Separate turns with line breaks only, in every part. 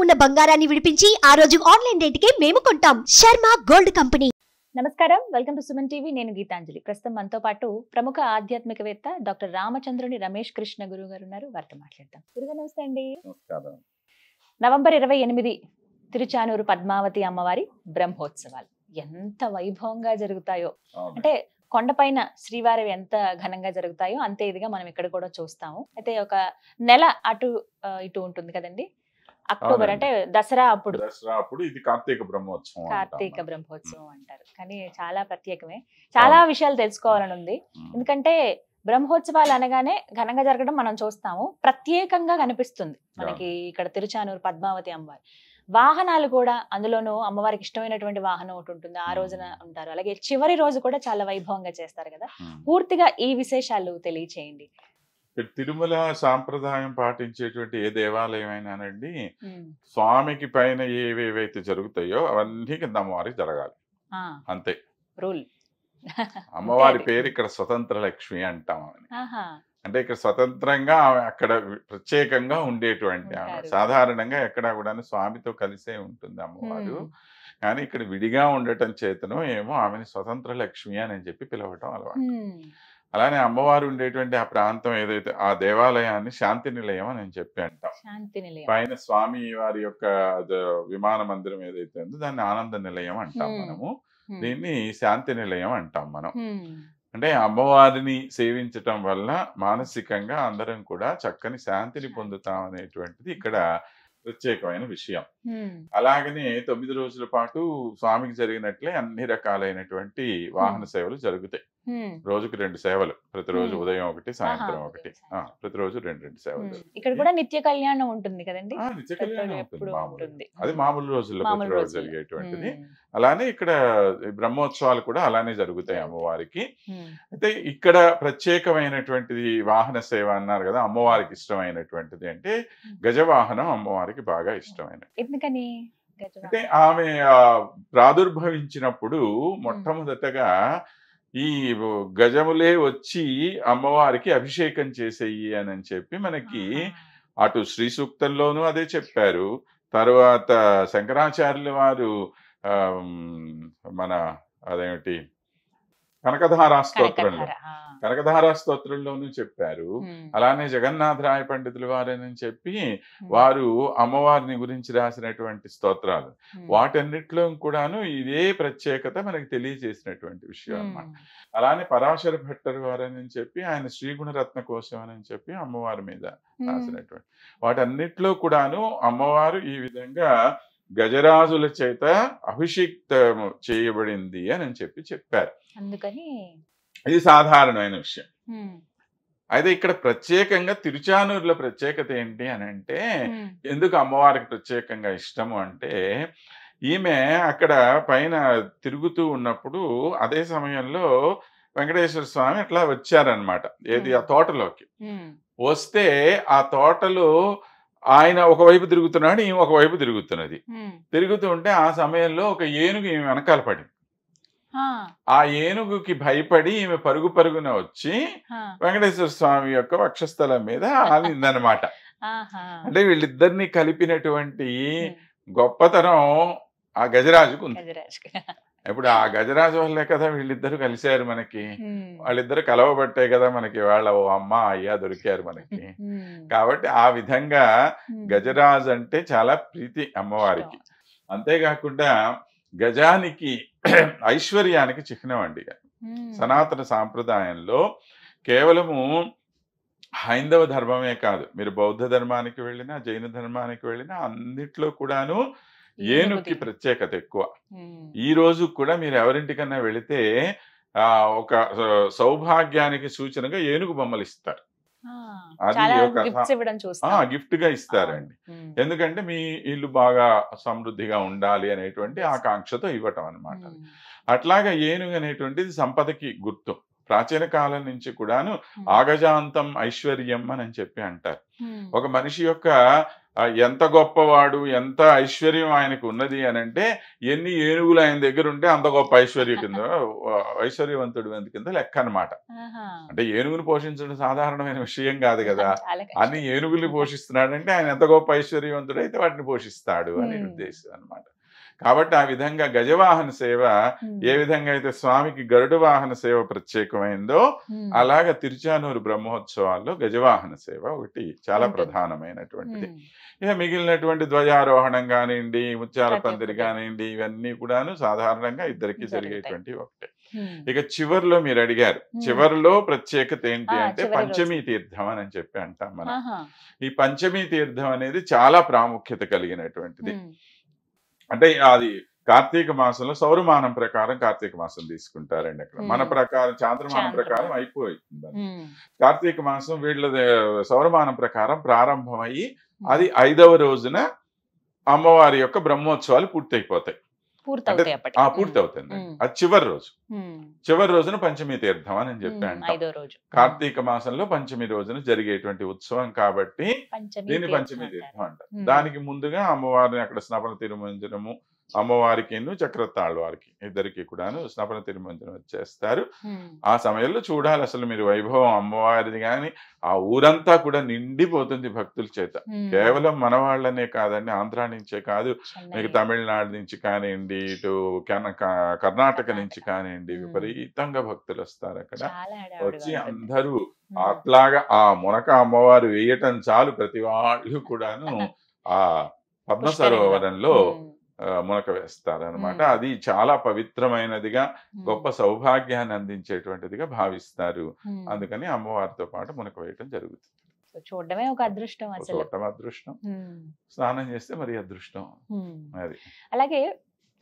ఉన్న బంగారాన్ని విడిపించి ఆ రోజు ఆన్లైన్ రేటుకే మేము కొంటాం. Sharma gold company.
నమస్కారం, వెల్కమ్ టు సుమన్ టీవీ. నేను గీతాంజలి. ప్రస్తుతం మనతో పాటు ప్రముఖ ఆధ్యాత్మికవేత్త డాక్టర్ రామచంద్రుని రమేష్ కృష్ణ గురువు గారు ఉన్నారు. వారితో మాట్లాడదాం. గురుగారు నమస్తే అండి.
నమస్కారం.
నవంబర్ 28 తిరుచానూరు పద్మావతి అమ్మవారి బ్రహ్మోత్సవాలు ఎంత వైభవంగా జరుగుతాయో, అంటే కొండపైన శ్రీవారి ఎంత ఘనంగా జరుగుతాయో అంతే ఇదిగా మనం ఇక్కడ కూడా చూస్తాము. అయితే ఒక నెల అటు ఇటు ఉంటుంది కదండి. అక్టోబర్ అంటే దసరా అప్పుడు
ఇది కార్తీక బ్రహ్మోత్సవం.
కార్తీక బ్రహ్మోత్సవం అంటారు. కానీ చాలా ప్రత్యేకమే. చాలా విషయాలు తెలుసుకోవాలని ఉంది. ఎందుకంటే బ్రహ్మోత్సవాలు అనగానే ఘనంగా జరగడం మనం చూస్తాము, ప్రత్యేకంగా కనిపిస్తుంది మనకి ఇక్కడ తిరుచానూరు పద్మావతి అమ్మవారి. వాహనాలు కూడా, అందులోనూ అమ్మవారికి ఇష్టమైనటువంటి వాహనం ఒకటి ఉంటుంది, ఆ రోజున ఉంటారు. అలాగే చివరి రోజు కూడా చాలా వైభవంగా చేస్తారు కదా. పూర్తిగా ఈ విశేషాలు తెలియచేయండి.
తిరుమల సాంప్రదాయం పాటించేటువంటి ఏ దేవాలయం అయినానండి, స్వామికి పైన ఏవేవైతే జరుగుతాయో అవన్నీ కింద అమ్మవారికి జరగాలి, అంతే
రూల్.
అమ్మవారి పేరు ఇక్కడ స్వతంత్ర లక్ష్మి అంటాం. అంటే ఇక్కడ స్వతంత్రంగా అక్కడ ప్రత్యేకంగా ఉండేటువంటి ఆమె. సాధారణంగా ఎక్కడ కూడా స్వామితో కలిసే ఉంటుంది అమ్మవారు, కానీ ఇక్కడ విడిగా ఉండటం చేతను ఏమో ఆమెని స్వతంత్ర లక్ష్మి అని చెప్పి పిలవటం అలవాటు. అలానే అమ్మవారు ఉండేటువంటి ఆ ప్రాంతం ఏదైతే, ఆ దేవాలయాన్ని శాంతి నిలయం అని చెప్పి అంటాం. పైన స్వామి వారి యొక్క విమాన మందిరం ఏదైతే ఉందో దాన్ని ఆనంద నిలయం అంటాం మనము. దీన్ని శాంతి నిలయం అంటాం మనం. అంటే అమ్మవారిని సేవించటం వల్ల మానసికంగా అందరం కూడా చక్కని శాంతిని పొందుతాం అనేటువంటిది ఇక్కడ ప్రత్యేకమైన విషయం. అలాగనే 9 రోజుల పాటు స్వామికి జరిగినట్లే అన్ని రకాలైనటువంటి వాహన సేవలు జరుగుతాయి. రోజుకి 2 సేవలు, ప్రతిరోజు ఉదయం ఒకటి, సాయంత్రం ఒకటి, ప్రతిరోజు 2 సేవలు.
ఇక్కడ కూడా నిత్య కళ్యాణం ఉంటుంది కదండి.
నిత్య కళ్యాణం ఉంటుంది, అది మామూలు రోజుల్లో ప్రతిరోజు జరిగేటువంటిది. అలానే ఇక్కడ బ్రహ్మోత్సవాలు కూడా అలానే జరుగుతాయి అమ్మవారికి. అయితే ఇక్కడ ప్రత్యేకమైనటువంటిది వాహన సేవ అన్నారు కదా, అమ్మవారికి ఇష్టమైనటువంటిది అంటే గజవాహనం అమ్మవారికి బాగా ఇష్టమైనది.
ఎందుకని?
అంటే ఆమె ప్రాదుర్భవించినప్పుడు మొట్టమొదటగా ఈ గజములే వచ్చి అమ్మవారికి అభిషేకం చేసేయి అని చెప్పి మనకి అటు శ్రీ సూక్తంలోనూ అదే చెప్పారు. తర్వాత శంకరాచార్యుల వారు మన అదేమిటి కనకధారా స్తోత్రంలోనూ చెప్పారు. అలానే జగన్నాథరాయ పండితుల వారని చెప్పి వారు అమ్మవారిని గురించి రాసినటువంటి స్తోత్రాలు, వాటన్నిటిలో కూడాను ఇదే ప్రత్యేకత మనకి తెలియజేసినటువంటి విషయం అన్నమాట. అలానే పరాశర భట్టరు వారని చెప్పి ఆయన శ్రీగుణరత్న కోశం అని చెప్పి అమ్మవారి మీద రాసినటువంటి వాటన్నిటిలో కూడాను అమ్మవారు ఈ విధంగా గజరాజుల చేత అభిషిక్తం చేయబడింది అని చెప్పి చెప్పారు.
అందుకని
ఇది సాధారణమైన విషయం. అయితే ఇక్కడ ప్రత్యేకంగా తిరుచానూరులో ప్రత్యేకత ఏంటి అని అంటే, ఎందుకు అమ్మవారికి ప్రత్యేకంగా ఇష్టము అంటే, ఈమె అక్కడ పైన తిరుగుతూ ఉన్నప్పుడు అదే సమయంలో వెంకటేశ్వర స్వామి అట్లా వచ్చారనమాట. ఏది, ఆ తోటలోకి వస్తే ఆ తోటలో ఆయన ఒకవైపు తిరుగుతున్నాడు, ఈమె ఒకవైపు తిరుగుతున్నది. తిరుగుతూ ఉంటే ఆ సమయంలో ఒక ఏనుగు ఈమె వెనకాల పడింది. ఆ ఏనుగుకి భయపడి ఈమె పరుగు పరుగున వచ్చి వెంకటేశ్వర స్వామి యొక్క వక్షస్థలం మీద ఆలిందనమాట. అంటే వీళ్ళిద్దరిని కలిపినటువంటి గొప్పతనం ఆ గజరాజుకు ఉంది. ఇప్పుడు ఆ గజరాజు వల్లే కదా వీళ్ళిద్దరు కలిశారు మనకి. వాళ్ళిద్దరు కలవబట్టే కదా మనకి వాళ్ళ ఓ అమ్మ అయ్యా దొరికారు మనకి. కాబట్టి ఆ విధంగా గజరాజు అంటే చాలా ప్రీతి అమ్మవారికి. అంతేకాకుండా గజానికి ఐశ్వర్యానికి చిహ్నం అండి. సనాతన సాంప్రదాయంలో కేవలము హైందవ ధర్మమే కాదు, మీరు బౌద్ధ ధర్మానికి వెళ్ళినా, జైన ధర్మానికి వెళ్ళినా అన్నిట్లో కూడాను ఏనుగుకి ప్రత్యేకత ఎక్కువ. ఈ రోజు కూడా మీరు ఎవరింటికన్నా వెళితే ఒక సౌభాగ్యానికి సూచనగా ఏనుగు బొమ్మలు ఇస్తారు. అది ఒక గిఫ్ట్ గా ఇస్తారండి. ఎందుకంటే మీ ఇల్లు బాగా సమృద్ధిగా ఉండాలి అనేటువంటి ఆకాంక్షతో ఇవ్వటం అనమాట. అట్లాగా ఏనుగు అనేటువంటిది సంపదకి గుర్తు. ప్రాచీన కాలం నుంచి కూడాను ఆగజాంతం ఐశ్వర్యం అని చెప్పి అంటారు. ఒక మనిషి యొక్క ఎంత గొప్పవాడు, ఎంత ఐశ్వర్యం ఆయనకు ఉన్నది అని అంటే ఎన్ని ఏనుగులు ఆయన దగ్గర ఉంటే అంత గొప్ప ఐశ్వర్యవంతుడు కింద లెక్క అన్నమాట. అంటే ఏనుగును పోషించడం సాధారణమైన విషయం కాదు కదా. అన్ని ఏనుగులు పోషిస్తున్నాడంటే ఆయన ఎంత గొప్ప ఐశ్వర్యవంతుడు అయితే వాటిని పోషిస్తాడు అనే ఉద్దేశం అన్నమాట. కాబట్టి ఆ విధంగా గజవాహన సేవ ఏ విధంగా అయితే స్వామికి గరుడ వాహన సేవ ప్రత్యేకమైందో అలాగా తిరుచానూరు బ్రహ్మోత్సవాల్లో గజవాహన సేవ ఒకటి చాలా ప్రధానమైనటువంటిది. ఇక మిగిలినటువంటి ధ్వజారోహణం కానివ్వండి, ముత్యాల పందిరి కానివ్వండి, ఇవన్నీ కూడాను సాధారణంగా ఇద్దరికి జరిగేటువంటి ఒకటే. ఇక చివర్లో మీరు అడిగారు, చివరిలో ప్రత్యేకత ఏంటి అంటే పంచమీ తీర్థం అని చెప్పి అంటాం మనం. ఈ పంచమీ తీర్థం అనేది చాలా ప్రాముఖ్యత కలిగినటువంటిది. అంటే అది కార్తీక మాసంలో సౌరమానం ప్రకారం కార్తీక మాసం తీసుకుంటారండి. అక్కడ మన ప్రకారం చాంద్రమానం ప్రకారం అయిపోయింది. కార్తీక మాసం వీళ్ళ సౌరమానం ప్రకారం ప్రారంభమయ్యి అది 5వ రోజున అమ్మవారి యొక్క బ్రహ్మోత్సవాలు పూర్తయిపోతాయి. పూర్తవుతుంది. అది చివరి రోజున పంచమి తీర్థం అని చెప్పి అంటాం. కార్తీక మాసంలో పంచమి రోజున జరిగేటువంటి ఉత్సవం కాబట్టి దీన్ని పంచమి తీర్థం అంటారు. దానికి ముందుగా అమ్మవారిని అక్కడ స్నపన తిరుమంజనము, అమ్మవారికి చక్రతాళ్ వారికి ఇద్దరికి కూడాను స్నపన తిరుమంజనం చేస్తారు. ఆ సమయంలో చూడాలి అసలు మీరు వైభవం అమ్మవారిది కానీ ఆ ఊరంతా కూడా నిండిపోతుంది భక్తుల చేత. కేవలం మన వాళ్ళనే కాదండి, ఆంధ్ర నుంచే కాదు, మీకు తమిళనాడు నుంచి కానివ్వండి, ఇటు కర్ణాటక నుంచి కానివ్వండి, విపరీతంగా భక్తులు వస్తారు. అక్కడ వచ్చి అందరూ అట్లాగా ఆ మునక అమ్మవారు వేయటం చాలు ప్రతి వాళ్ళు కూడాను ఆ పద్మ సరోవరంలో మునక వేస్తారు అనమాట. అది చాలా పవిత్రమైనదిగా గొప్ప సౌభాగ్యాన్ని అందించేటువంటిదిగా భావిస్తారు. అందుకని అమ్మవారితో పాటు మునక వేయటం జరుగుతుంది.
చూడటమే ఒక అదృష్టం,
చూడటం అదృష్టం, స్నానం చేస్తే మరి అదృష్టం. అది
అలాగే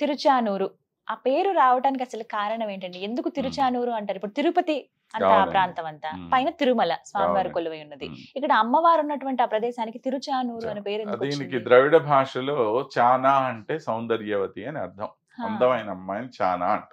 తిరుచానూరు ఆ పేరు రావడానికి అసలు కారణం ఏంటండి? ఎందుకు తిరుచానూరు అంటారు? ఇప్పుడు తిరుపతి అంతా ఆ ప్రాంతం అంతా, పైన తిరుమల స్వామివారి కొలువై ఉన్నది, ఇక్కడ అమ్మవారు ఉన్నటువంటి ఆ ప్రదేశానికి తిరుచానూరు అనే పేరు.
దీనికి ద్రవిడ భాషలో చానా అంటే సౌందర్యవతి అని అర్థం. అందమైన అమ్మాయిని చానా అంట.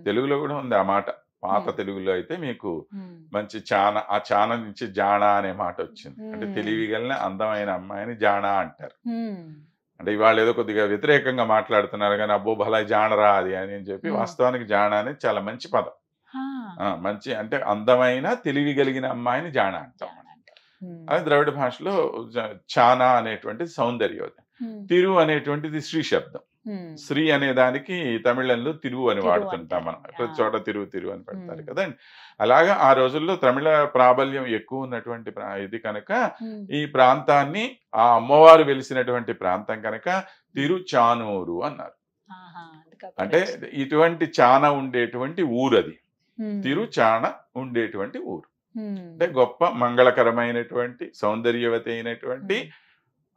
తెలుగులో కూడా ఉంది ఆ మాట. పాత తెలుగులో అయితే మీకు మంచి చానా, ఆ చానా నుంచి జానా అనే మాట వచ్చింది. అంటే తెలివిగలిగిన అందమైన అమ్మాయిని జానా అంటారు. అంటే ఇవాళ ఏదో కొద్దిగా వ్యతిరేకంగా మాట్లాడుతున్నారు కానీ అబ్బో భలా జానరా అది అని చెప్పి, వాస్తవానికి జానా అనేది చాలా మంచి పదం. మంచి అంటే అందమైన తెలివి కలిగిన అమ్మాయిని జాన అంటాం. అది ద్రవిడ భాషలో చానా అనేటువంటిది సౌందర్యవతి. తిరు అనేటువంటిది శ్రీ శబ్దం. శ్రీ అనే దానికి తమిళంలో తిరువు అని వాడుతుంటాం మనం. ప్రతి చోట తిరువు అని పెడతారు కదండి. అలాగా ఆ రోజుల్లో తమిళ ప్రాబల్యం ఎక్కువ ఉన్నటువంటి ఇది కనుక ఈ ప్రాంతాన్ని ఆ అమ్మవారు వెలిసినటువంటి ప్రాంతం కనుక తిరుచానూరు అన్నారు. అంటే ఇటువంటి చాన ఉండేటువంటి ఊరు అది. తిరుచాన ఉండేటువంటి ఊరు అంటే గొప్ప మంగళకరమైనటువంటి సౌందర్యవతి అయినటువంటి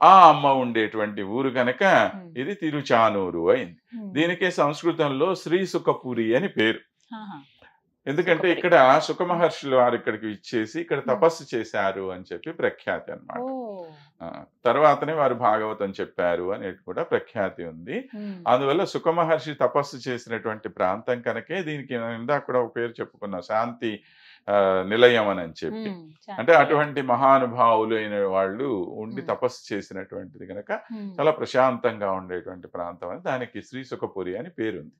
ఆ అమ్మ ఉండేటువంటి ఊరు కనుక ఇది తిరుచానూరు అయింది. దీనికే సంస్కృతంలో శ్రీ సుఖపురి అని పేరు. ఎందుకంటే ఇక్కడ సుఖ మహర్షులు వారు ఇక్కడికి ఇచ్చేసి ఇక్కడ తపస్సు చేశారు అని చెప్పి ప్రఖ్యాతి అన్నమాట. తర్వాతనే వారు భాగవతం చెప్పారు అనేది కూడా ప్రఖ్యాతి ఉంది. అందువల్ల సుఖ మహర్షి తపస్సు చేసినటువంటి ప్రాంతం కనుకే దీనికి ఇందాక కూడా ఒక పేరు చెప్పుకున్నా, శాంతి నిలయం అని చెప్పి. అంటే అటువంటి మహానుభావులు అయిన వాళ్ళు ఉండి తపస్సు చేసినటువంటిది కనుక చాలా ప్రశాంతంగా ఉండేటువంటి ప్రాంతం అని దానికి శ్రీ సుఖపురి అని పేరుంది.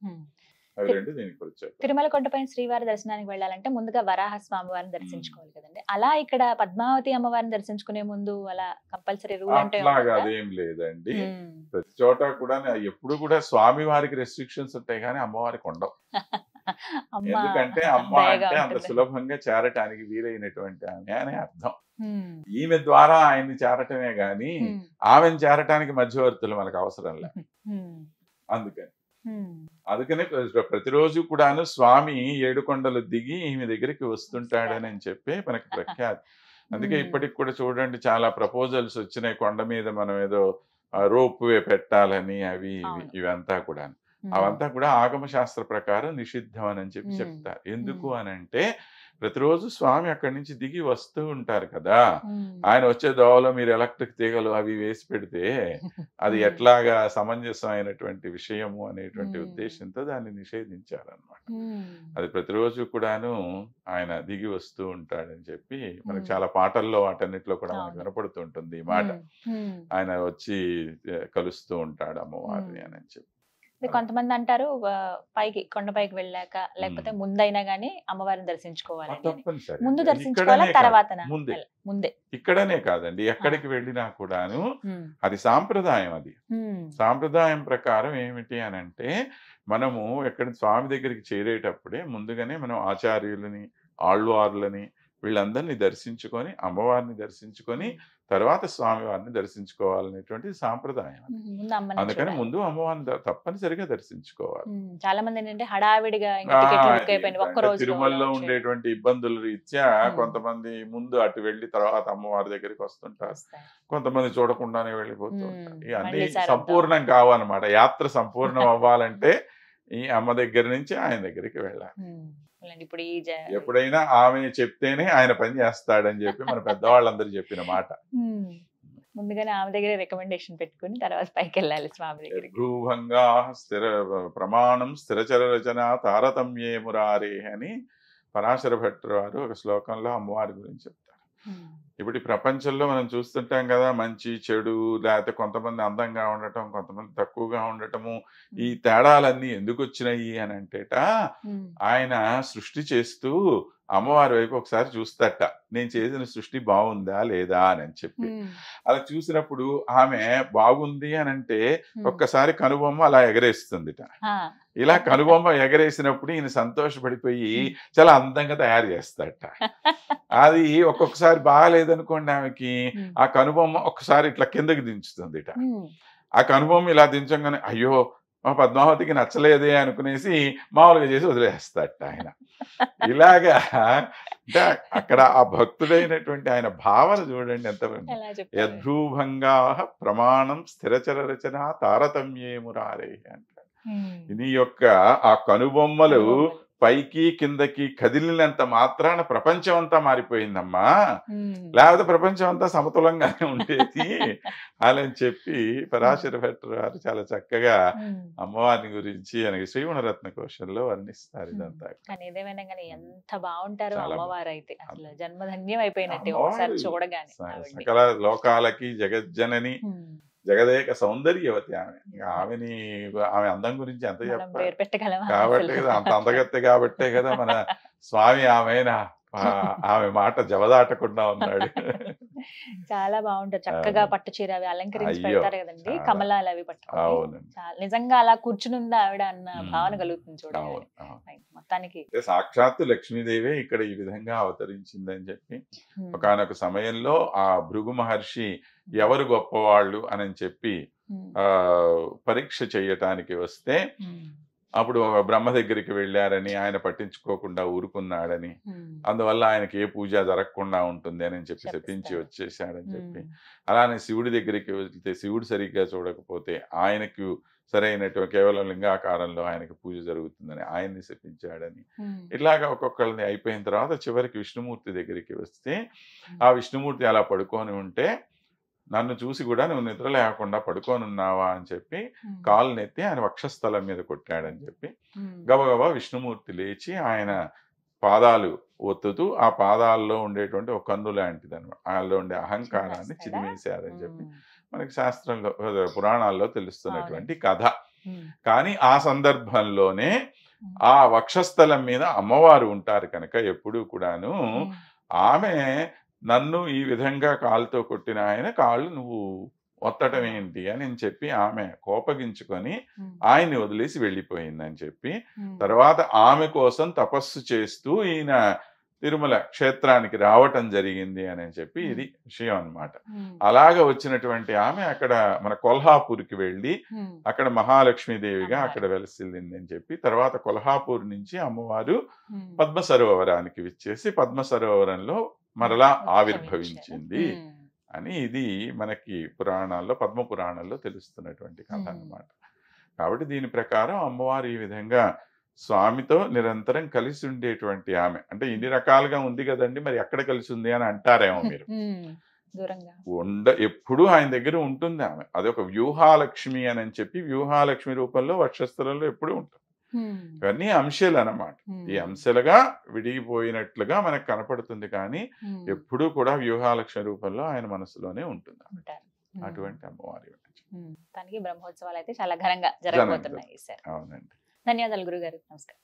తిరుమల కొండపైన శ్రీవారి దర్శనానికి వెళ్ళాలంటే ముందుగా వరాహ స్వామి వారిని దర్శించుకోవాలి కదండి. అలా ఇక్కడ పద్మావతి అమ్మవారిని దర్శించుకునే ముందు అలా కంపల్సరీ రూల్ అంటే
అదేం లేదండి. ప్రతి చోట కూడా ఎప్పుడు కూడా స్వామి వారికి రెస్ట్రిక్షన్స్ ఉంటాయి కానీ అమ్మవారికి ఉండవు. ఎందుకంటే అమ్మ అంటే అంత సులభంగా చేరటానికి వీలైనటువంటి ఆమె అనే అర్థం. ఈమె ద్వారా ఆయన్ని చేరటమే గాని ఆమెను చేరటానికి మధ్యవర్తులు మనకు అవసరం లేదు. అందుకనే ప్రతిరోజు కూడాను స్వామి ఏడుకొండలు దిగి ఈమె దగ్గరికి వస్తుంటాడని చెప్పి మనకి ప్రఖ్యాతి. అందుకే ఇప్పటికి కూడా చూడండి చాలా ప్రపోజల్స్ వచ్చినాయి కొండ మీద మనం ఏదో రోప్ వే పెట్టాలని, అవి ఇవంతా కూడా అవంతా కూడా ఆగమ శాస్త్ర ప్రకారం నిషిద్ధం అని చెప్పి చెప్తారు. ఎందుకు అనంటే ప్రతిరోజు స్వామి అక్కడి నుంచి దిగి వస్తూ ఉంటారు కదా, ఆయన వచ్చే దోవలో మీరు ఎలక్ట్రిక్ తీగలు అవి వేసి పెడితే అది ఎట్లాగా సమంజసమైనటువంటి విషయము అనేటువంటి ఉద్దేశంతో దాన్ని నిషేధించారనమాట. అది ప్రతిరోజు కూడాను ఆయన దిగి వస్తూ ఉంటాడని చెప్పి మనకు చాలా పాటల్లో వాటన్నిటిలో కూడా మనకు వినపడుతూ ఉంటుంది ఈ మాట. ఆయన వచ్చి కలుస్తూ ఉంటాడు అమ్మవారిని అని చెప్పి.
కొంతమంది అంటారు పైకి కొండపైకి వెళ్ళాక లేకపోతే ముందైనా గానీ అమ్మవారిని దర్శించుకోవాలి. ముందు దర్శించుకోవాలా తర్వాత? ముందే.
ఇక్కడనే కాదండి, ఎక్కడికి వెళ్ళినా కూడాను అది సాంప్రదాయం. అది సాంప్రదాయం ప్రకారం ఏమిటి అని అంటే, మనము ఎక్కడ స్వామి దగ్గరికి చేరేటప్పుడే ముందుగానే మనం ఆచార్యులని, ఆళ్వార్లని వీళ్ళందరినీ దర్శించుకొని అమ్మవారిని దర్శించుకొని తర్వాత స్వామివారిని దర్శించుకోవాలనేటువంటి సాంప్రదాయం. అందుకని ముందు అమ్మవారిని తప్పనిసరిగా దర్శించుకోవాలి.
చాలా మంది ఏంటంటే హడావిడిగా
తిరుమలలో ఉండేటువంటి ఇబ్బందుల రీత్యా కొంతమంది ముందు అటు వెళ్లి తర్వాత అమ్మవారి దగ్గరికి వస్తుంటారు, కొంతమంది చూడకుండానే వెళ్ళిపోతూ ఉంటారు. ఇవన్నీ సంపూర్ణం కావాలన్నమాట. యాత్ర సంపూర్ణం అవ్వాలంటే ఈ అమ్మ దగ్గర నుంచి ఆయన దగ్గరికి వెళ్ళాలి.
ఇప్పుడు
ఎప్పుడైనా ఆమె చెప్తేనే ఆయన పని చేస్తాడని చెప్పి మన పెద్దవాళ్ళందరూ చెప్పిన మాట.
ముందుగానే ఆమె దగ్గర రికమెండేషన్ పెట్టుకుని తర్వాత పైకి వెళ్ళాలి స్వామి దగ్గర.
భ్రూభంగా స్థిర ప్రమాణం స్థిరచర రచన తారతమ్యే మురారే అని పరాశర భట్టు వారు ఒక శ్లోకంలో అమ్మవారి గురించి చెప్తారు. ఇప్పుడు ఈ ప్రపంచంలో మనం చూస్తుంటాం కదా, మంచి చెడు, లేకపోతే కొంతమంది అందంగా ఉండటం, కొంతమంది తక్కువగా ఉండటము, ఈ తేడాలన్నీ ఎందుకు వచ్చినాయి అని అంటేట ఆయన సృష్టి చేస్తూ అమ్మవారి వైపు ఒకసారి చూస్తట, నేను చేసిన సృష్టి బాగుందా లేదా అని చెప్పి. అలా చూసినప్పుడు ఆమె బాగుంది అని అంటే ఒక్కసారి కనుబొమ్మ అలా ఎగరేస్తుందిట. ఇలా కనుబొమ్మ ఎగరేసినప్పుడు ఈయన సంతోషపడిపోయి చాలా అందంగా తయారు చేస్తాడట. అది ఒక్కొక్కసారి బాగాలేదనుకోండి, ఆమెకి ఆ కనుబొమ్మ ఒక్కసారి ఇట్లా కిందకి దించుతుందిట. ఆ కనుబొమ్మ ఇలా దించగానే అయ్యో మా పద్మావతికి నచ్చలేదే అనుకునేసి మామూలుగా చేసి వదిలేస్తాడట ఆయన. ఇలాగా అంటే అక్కడ ఆ భక్తుడైనటువంటి ఆయన భావన చూడండి ఎంత. యద్భ్రూభంగా ప్రమాణం స్థిరచర రచన తారతమ్యే మురారే అంటారు. నీ యొక్క ఆ కనుబొమ్మలు పైకి కిందకి కదిలినంత మాత్రాన ప్రపంచం అంతా మారిపోయిందమ్మా, లేకపోతే ప్రపంచం అంతా సమతులంగానే ఉండేది అని చెప్పి పరాశర భట్టు గారు చాలా చక్కగా అమ్మవారిని గురించి ఆయనకి శ్రీగుణరత్న కోశంలో వర్ణిస్తారు. ఇదంతా
ఏదేమైనా కానీ ఎంత బాగుంటారు అమ్మవారు అయితే, అసలు జన్మధన్యం అయిపోయినట్టే ఒకసారి చూడగానే.
సకల లోకాలకి జగజ్జనని జగదేక సౌందర్యవతి ఆమె. ఆమె అందం గురించి ఎంత చెప్పాలి కాబట్టి అంత అందగత్తె కాబట్టే కదా మన స్వామి ఆమె మాట జవదాటకుండా ఉన్నాడు.
చాలా బాగుంటారు, చక్కగా పట్టు చీర అవి అలంకరించి పెడతారు కదండి, కమలాలు అవి పట్టుకొని. నిజంగా అలా కూర్చుని ఉంది ఆవిడ అన్న భావన కలుగుతుంది చూడాలి. మొత్తానికి
సాక్షాత్తు లక్ష్మీదేవి ఇక్కడ ఈ విధంగా అవతరించిందని చెప్పి ఒకానొక సమయంలో ఆ భృగు మహర్షి ఎవరు గొప్పవాళ్ళు అని చెప్పి పరీక్ష చేయటానికి వస్తే అప్పుడు బ్రహ్మ దగ్గరికి వెళ్ళారని, ఆయన పట్టించుకోకుండా ఊరుకున్నాడని, అందువల్ల ఆయనకి ఏ పూజ జరగకుండా ఉంటుంది అని చెప్పి శపించి వచ్చేసాడని చెప్పి, అలానే శివుడి దగ్గరికి వెళ్తే శివుడు సరిగ్గా చూడకపోతే ఆయనకు సరైనటువంటి కేవలం లింగాకారంలో ఆయనకి పూజ జరుగుతుందని ఆయన్ని శపించాడని, ఇట్లాగా ఒక్కొక్కరిని అయిపోయిన తర్వాత చివరికి విష్ణుమూర్తి దగ్గరికి వస్తే ఆ విష్ణుమూర్తి అలా పడుకొని ఉంటే నన్ను చూసి కూడా నువ్వు నిద్ర లేకుండా పడుకోనున్నావా అని చెప్పి కాళ్ళనెత్తి ఆయన వక్షస్థలం మీద కొట్టాడని చెప్పి గబగబా విష్ణుమూర్తి లేచి ఆయన పాదాలు ఒత్తుతూ ఆ పాదాల్లో ఉండేటువంటి ఒక కన్ను లాంటిది అనమాట, ఆయనలో ఉండే అహంకారాన్ని చిదిమేశారని చెప్పి మనకి శాస్త్రంలో పురాణాల్లో తెలుస్తున్నటువంటి కథ. కానీ ఆ సందర్భంలోనే ఆ వక్షస్థలం మీద అమ్మవారు ఉంటారు కనుక ఎప్పుడూ కూడాను ఆమె నన్ను ఈ విధంగా కాలుతో కొట్టిన ఆయన కాళ్ళు నువ్వు ఒత్తటం ఏంటి అని చెప్పి ఆమె కోపగించుకొని ఆయన్ని వదిలేసి వెళ్ళిపోయిందని చెప్పి తర్వాత ఆమె కోసం తపస్సు చేస్తూ ఈయన తిరుమల క్షేత్రానికి రావటం జరిగింది అని చెప్పి ఇది విషయం అన్నమాట. అలాగ వచ్చినటువంటి ఆమె అక్కడ మన కొల్హాపూర్కి వెళ్ళి అక్కడ మహాలక్ష్మీదేవిగా అక్కడ వెలసిల్లింది అని చెప్పి తర్వాత కొల్హాపూర్ నుంచి అమ్మవారు పద్మ సరోవరానికి విచ్చేసి పద్మ సరోవరంలో మరలా ఆవిర్భవించింది అని ఇది మనకి పురాణాల్లో పద్మ పురాణాల్లో తెలుస్తున్నటువంటి కథ అన్నమాట. కాబట్టి దీని ప్రకారం అమ్మవారు ఈ విధంగా స్వామితో నిరంతరం కలిసి ఉండేటువంటి ఆమె. అంటే ఇన్ని రకాలుగా ఉంది కదండి, మరి ఎక్కడ కలిసి ఉంది అని అంటారేమో మీరు.
దూరంగా
ఎప్పుడూ ఆయన దగ్గర ఉంటుంది ఆమె. అదొక వ్యూహాలక్ష్మి అని చెప్పి, వ్యూహాలక్ష్మి రూపంలో వక్షస్థలంలో ఎప్పుడూ ఉంటుంది. ఇవన్నీ అంశాలు అన్నమాట. ఈ అంశాలుగా విడిగిపోయినట్లుగా మనకు కనపడుతుంది, కానీ ఎప్పుడూ కూడా వ్యూహాలక్ష్మి రూపంలో ఆయన మనసులోనే ఉంటుంది. అటువంటి అమ్మవారి
దానికి బ్రహ్మోత్సవాలు అయితే చాలా ఘనంగా జరగబోతున్నాయి సార్.
అవునండి.
ధన్యవాదాలు గురుగారు. నమస్కారం.